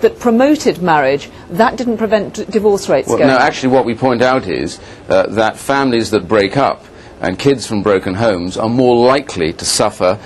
that promoted marriage, that didn't prevent divorce rates going No, up. actually what we point out is that families that break up and kids from broken homes are more likely to suffer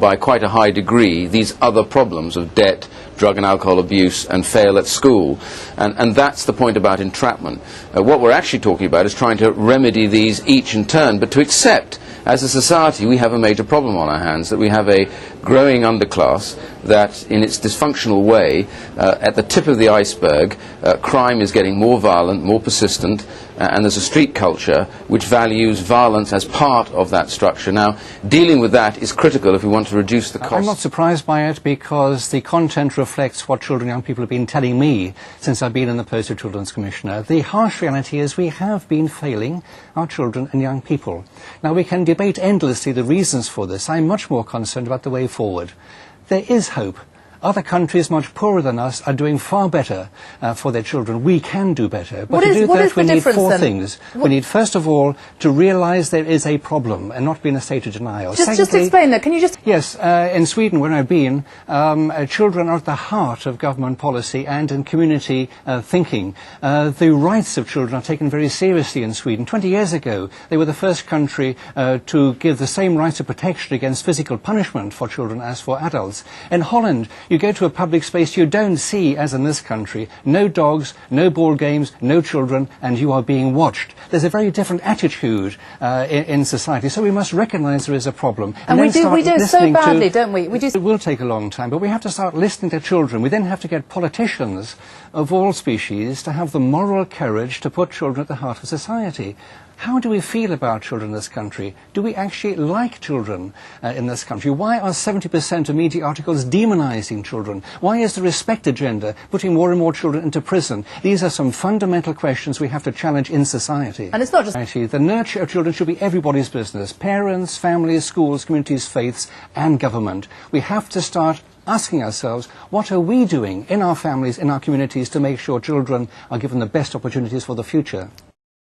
by quite a high degree these other problems of debt, drug and alcohol abuse, and fail at school. And that's the point about entrapment. What we're actually talking about is trying to remedy these each in turn, but to accept, as a society, we have a major problem on our hands, that we have a growing underclass that, in its dysfunctional way, at the tip of the iceberg, crime is getting more violent, more persistent, and there's a street culture which values violence as part of that structure. Now, dealing with that is critical if we want to reduce the cost. I'm not surprised by it, because the content reflects what children and young people have been telling me since I've been in the post of Children's Commissioner. The harsh reality is we have been failing our children and young people. Now, we can debate endlessly the reasons for this. I'm much more concerned about the way forward. There is hope. Other countries much poorer than us are doing far better for their children. We can do better. But to do that, we need four things. We need, first of all, to realise there is a problem and not be in a state of denial. Just explain that. Can you just... Yes, in Sweden, where I've been, children are at the heart of government policy and in community thinking. The rights of children are taken very seriously in Sweden. 20 years ago, they were the first country to give the same rights of protection against physical punishment for children as for adults. In Holland, you go to a public space, you don't see, as in this country, no dogs, no ball games, no children, and you are being watched. There's a very different attitude in society, so we must recognise there is a problem. And we do it so badly, don't we? It will take a long time, but we have to start listening to children. We then have to get politicians of all species to have the moral courage to put children at the heart of society. How do we feel about children in this country? Do we actually like children in this country? Why are 70% of media articles demonising children? Why is the respect agenda putting more and more children into prison? These are some fundamental questions we have to challenge in society. And it's not just... The nurture of children should be everybody's business. Parents, families, schools, communities, faiths, and government. We have to start asking ourselves, what are we doing in our families, in our communities, to make sure children are given the best opportunities for the future?